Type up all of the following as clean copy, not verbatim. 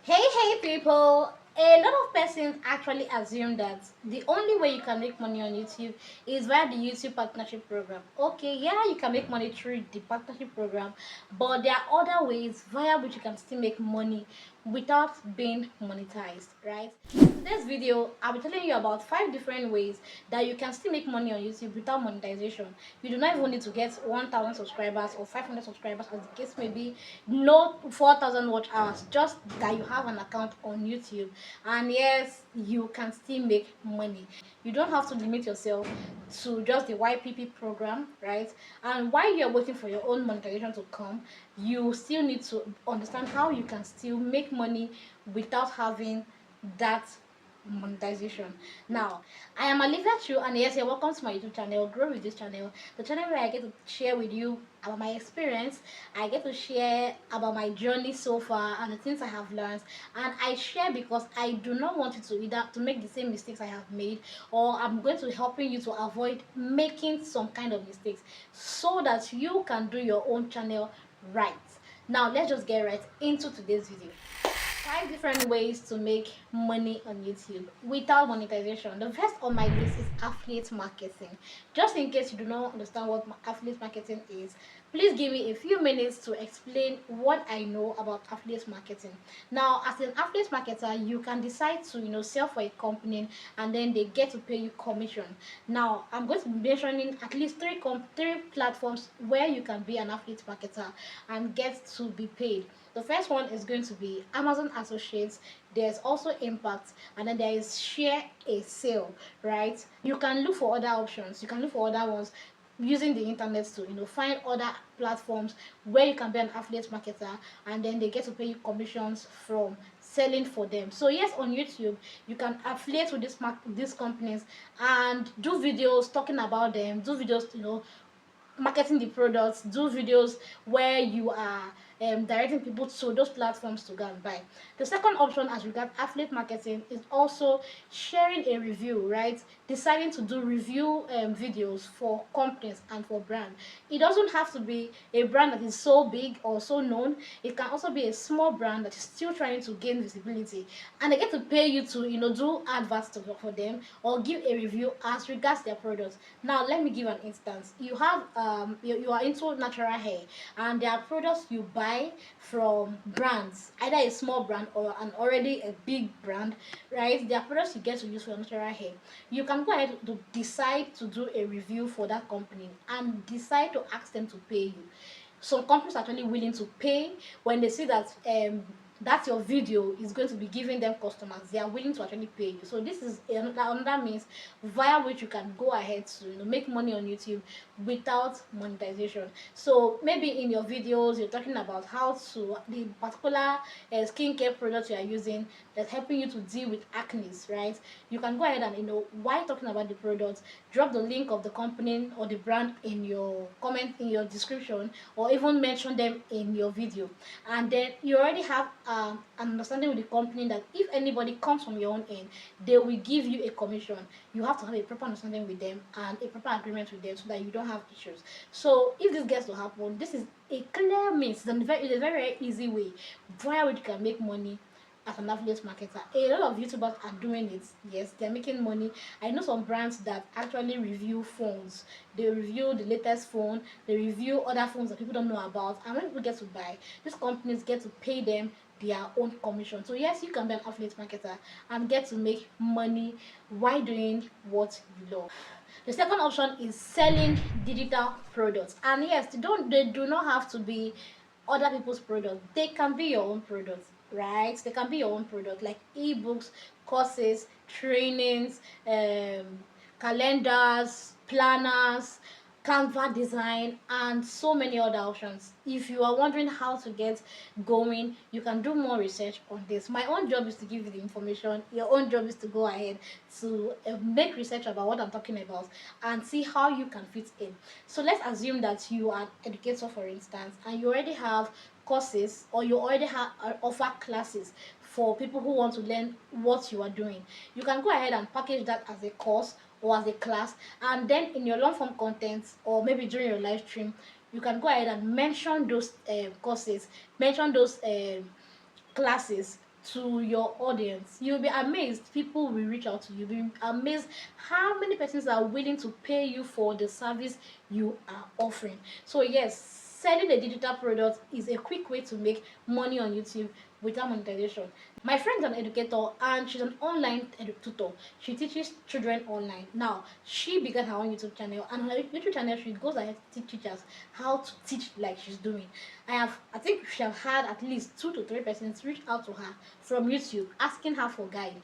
Hey people! A lot of persons actually assume that the only way you can make money on YouTube is via the YouTube partnership program. Okay, yeah, you can make money through the partnership program, but there are other ways via which you can still make money without being monetized, right? In today's video, I'll be telling you about 5 different ways that you can still make money on YouTube without monetization. You do not even need to get 1,000 subscribers or 500 subscribers, as the case may be, no 4,000 watch hours, just that you have an account on YouTube, and yes, you can still make money. You don't have to limit yourself to just the YPP program, right? And while you're waiting for your own monetization to come, you still need to understand how you can still make money without having that monetization. Now, I am Olivia Chu, and yes, you're welcome to my YouTube channel, Grow With This Channel, the channel where I get to share with you about my experience. I get to share about my journey so far and the things I have learned, and I share because I do not want you to either to make the same mistakes I have made, or I'm going to helping you to avoid making some kind of mistakes so that you can do your own channel right. Now let's just get right into today's video. 5 different ways to make money on YouTube without monetization. The first on my list is affiliate marketing. Just in case you do not understand what affiliate marketing is, please give me a few minutes to explain what I know about affiliate marketing. Now, as an affiliate marketer, you can decide to sell for a company, and then they get to pay you commission. Now, I'm going to be mentioning at least three platforms where you can be an affiliate marketer and get to be paid. The first one is going to be Amazon Associates. There's also Impact, and then there is Share a Sale, right? You can look for other options. You can look for other ones using the internet to find other platforms where you can be an affiliate marketer, and then they get to pay you commissions from selling for them. So yes, on YouTube you can affiliate with these companies and do videos talking about them, do videos marketing the products, do videos where you are directing people to those platforms to go and buy. The second option as regards affiliate marketing is also sharing a review, right? Deciding to do review videos for companies and for brand. It doesn't have to be a brand that is so big or so known. It can also be a small brand that is still trying to gain visibility, and they get to pay you to do adverts for them or give a review as regards their products. Now let me give an instance. You have you are into natural hair, and there are products you buy from brands, either a small brand or an already a big brand, right? There are products you get to use for your natural hair. You can go ahead to decide to do a review for that company and decide to ask them to pay you. Some companies are actually willing to pay when they see that your video is going to be giving them customers. They are willing to actually pay you. So this is another means via which you can go ahead to make money on YouTube without monetization. So maybe in your videos you're talking about how to the particular skincare product you are using that's helping you to deal with acne, right? You can go ahead and while talking about the product, drop the link of the company or the brand in your comment, in your description, or even mention them in your video, and then you already have an understanding with the company that if anybody comes from your own end, they will give you a commission. You have to have a proper understanding with them and a proper agreement with them so that you don't have issues. So if this gets to happen, this is a clear means. It's a very easy way via which you can make money as an affiliate marketer. A lot of YouTubers are doing it. Yes, they're making money. I know some brands that actually review phones. They review the latest phone, they review other phones that people don't know about, and when people get to buy, these companies get to pay them their own commission. So yes, you can be an affiliate marketer and get to make money while doing what you love. The second option is selling digital products, and yes, they do not have to be other people's products. They can be your own products, right? They can be your own product, like ebooks, courses, trainings, calendars, planners, Canva design, and so many other options. If you are wondering how to get going, you can do more research on this. My own job is to give you the information. Your own job is to go ahead to make research about what I'm talking about and see how you can fit in. So let's assume that you are an educator, for instance, and you already have courses, or you already have offer classes for people who want to learn what you are doing. You can go ahead and package that as a course or as a class, and then in your long form content, or maybe during your live stream, you can go ahead and mention those courses, mention those classes to your audience. You'll be amazed. People will reach out to you. You'll be amazed how many persons are willing to pay you for the service you are offering. So yes, selling a digital product is a quick way to make money on YouTube without monetization. My friend's an educator and she's an online tutor. She teaches children online. Now, she began her own YouTube channel, and on her YouTube channel, she goes ahead to teach teachers how to teach like she's doing. I think she have had at least 2 to 3 persons reach out to her from YouTube asking her for guide.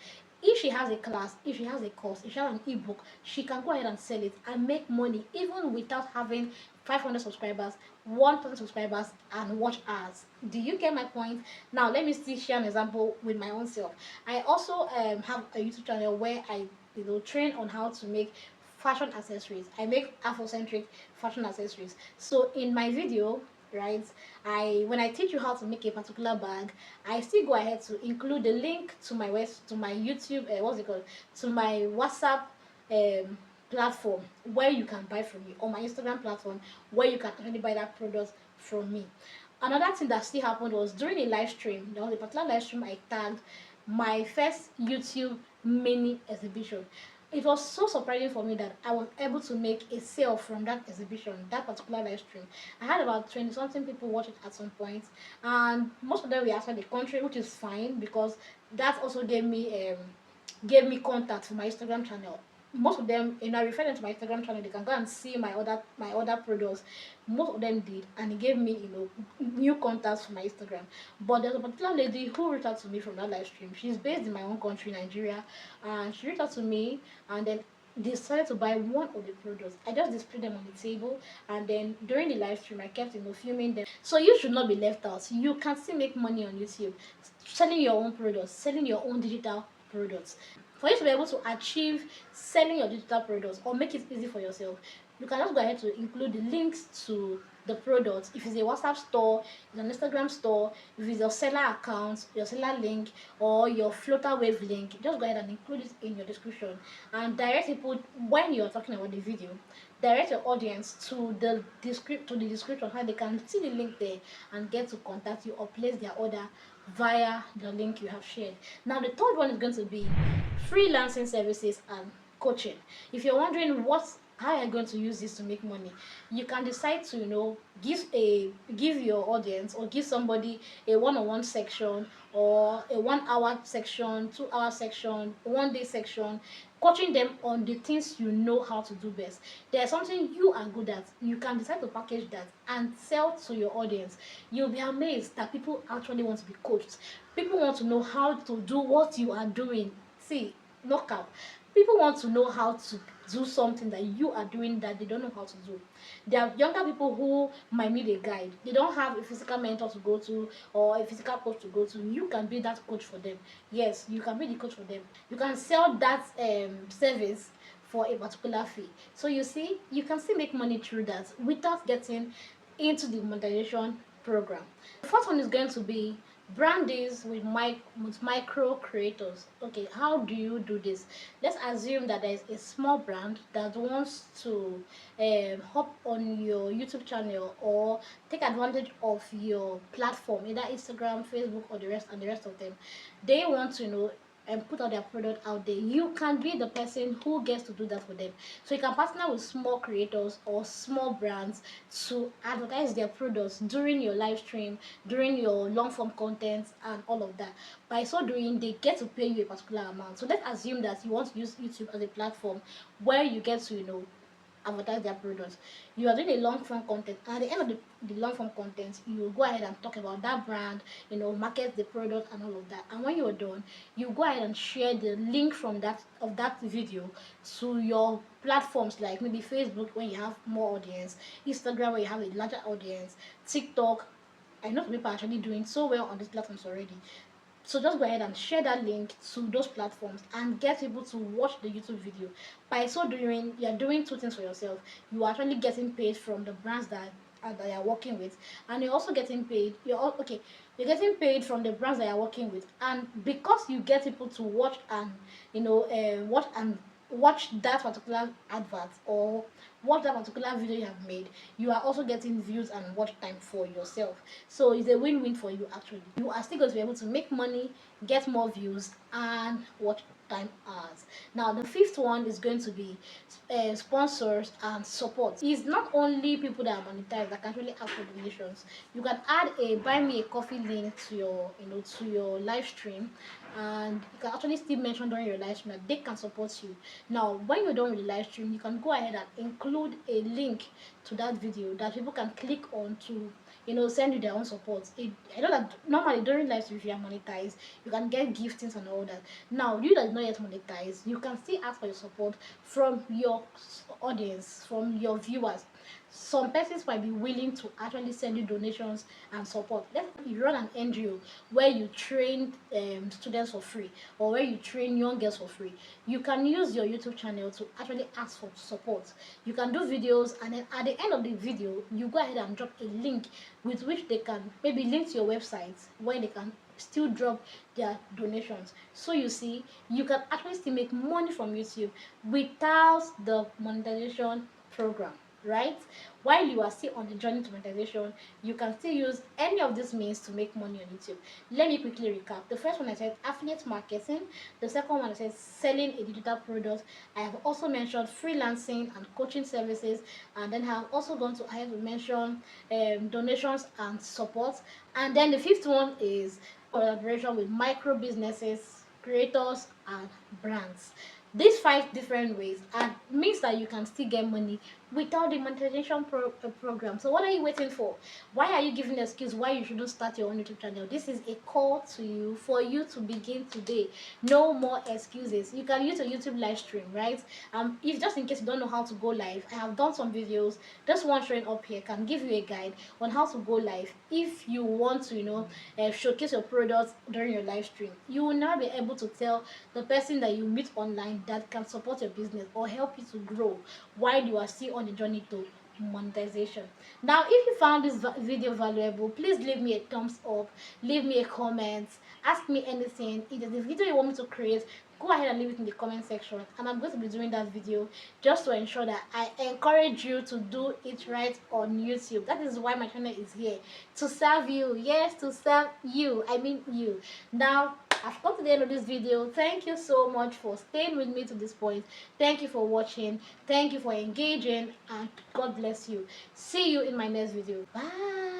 If she has a class, if she has a course, if she has an ebook, she can go ahead and sell it and make money even without having 500 subscribers, 1,000 subscribers, and watch hours. Do you get my point? Now, let me still share an example with my own self. I also have a YouTube channel where I train on how to make fashion accessories. I make Afrocentric fashion accessories. So in my video, right, when I teach you how to make a particular bag, I still go ahead to include the link to my to my YouTube, what's it called, to my WhatsApp um, platform where you can buy from me, or my Instagram platform where you can actually buy that product from me. Another thing that still happened was during a live stream. There was a particular live stream I tagged my first YouTube mini exhibition. It was so surprising for me that I was able to make a sale from that exhibition, that particular live stream. I had about 20 something people watch it at some point, and most of them were outside the country, which is fine because that also gave me contact for my Instagram channel. Most of them, I refer them to my Instagram channel. They can go and see my other products. Most of them did, and it gave me new contacts for my Instagram. But there's a particular lady who reached out to me from that live stream. She's based in my own country, Nigeria, and she reached out to me, and then decided to buy one of the products. I just displayed them on the table, and then during the live stream I kept filming them. So you should not be left out. You can still make money on YouTube selling your own products, selling your own digital products. For you to be able to achieve selling your digital products or make it easy for yourself, you can just go ahead to include the links to the products. If it's a WhatsApp store, it's an Instagram store, if it's your seller account, your seller link, or your floater wave link, just go ahead and include it in your description and direct people when you're talking about the video. Direct your audience to the description how they can see the link there and get to contact you or place their order via the link you have shared. Now the third one is going to be freelancing services and coaching. If you're wondering how you're going to use this to make money, you can decide to give your audience or give somebody a one-on-one section or a 1 hour section, 2 hour section, 1 day section, coaching them on the things you know how to do best. There's something you are good at. You can decide to package that and sell to your audience. You'll be amazed that people actually want to be coached. People want to know how to do what you are doing. See, knockout. People want to know how to do something that you are doing that they don't know how to do. There are younger people who might need a guide. They don't have a physical mentor to go to or a physical coach to go to. You can be that coach for them. Yes, you can be the coach for them. You can sell that service for a particular fee. So you see, you can still make money through that without getting into the monetization program. The first one is going to be brand deals with micro creators. Okay, how do you do this? Let's assume that there is a small brand that wants to hop on your YouTube channel or take advantage of your platform, either Instagram, Facebook, or the rest of them. They want to and put out their product out there. You can be the person who gets to do that for them. So you can partner with small creators or small brands to advertise their products during your live stream, during your long form content, and all of that. By so doing, they get to pay you a particular amount. So let's assume that you want to use YouTube as a platform where you get to advertise their products. You are doing a long form content, and at the end of the long form content, you will go ahead and talk about that brand, market the product and all of that. And when you're done, you go ahead and share the link from that video to your platforms, like maybe Facebook when you have more audience, Instagram where you have a larger audience, TikTok. I know people are actually doing so well on these platforms already. So just go ahead and share that link to those platforms and get people to watch the YouTube video. By so doing, you're doing two things for yourself. You are actually getting paid from the brands that you're working with, and you're also getting paid. You're getting paid from the brands that you're working with, and because you get people to watch and watch that particular advert or watch that particular video you have made, you are also getting views and watch time for yourself. So it's a win-win for you. Actually, you are still going to be able to make money, get more views, and watch time hours. Now the fifth one is going to be sponsors and support. It's not only people that are monetized that can actually ask for donations. You can add a buy me a coffee link to your, to your live stream, and you can actually still mention during your live stream that they can support you. Now when you're done with the live stream, you can go ahead and include a link to that video that people can click on to, send you their own support. I know that normally during live stream, if you are monetized, you can get giftings and all that. Now you that is not yet monetized, you can still ask for your support from your audience, from your viewers. Some persons might be willing to actually send you donations and support. Let's say you run an NGO where you train students for free, or where you train young girls for free. You can use your YouTube channel to actually ask for support. You can do videos, and then at the end of the video, you go ahead and drop a link with which they can maybe link to your website where they can still drop their donations. So you see, you can actually still make money from YouTube without the monetization program, right? While you are still on the journey to monetization, you can still use any of these means to make money on YouTube. Let me quickly recap. The first one I said affiliate marketing. The second one I said selling a digital product. I have also mentioned freelancing and coaching services, and then I have also gone to I have to mention donations and support. And then the fifth one is collaboration with micro businesses, creators, and brands. These five different ways and means that you can still get money without the monetization program. So what are you waiting for? Why are you giving an excuse why you shouldn't start your own YouTube channel? This is a call to you for you to begin today. No more excuses. You can use a YouTube live stream, right? If just in case you don't know how to go live, I have done some videos. This one showing up here can give you a guide on how to go live. If you want to, showcase your products during your live stream, you will now be able to tell the person that you meet online that can support your business or help you to grow while you are still on the journey to monetization. Now if you found this video valuable, please leave me a thumbs up, leave me a comment, ask me anything. If there's a video you want me to create, go ahead and leave it in the comment section, and I'm going to be doing that video just to ensure that I encourage you to do it right on YouTube. That is why my channel is here, to serve you. Yes, to serve you, I mean you. Now I've come to the end of this video. Thank you so much for staying with me to this point. Thank you for watching. Thank you for engaging, and God bless you. See you in my next video. Bye.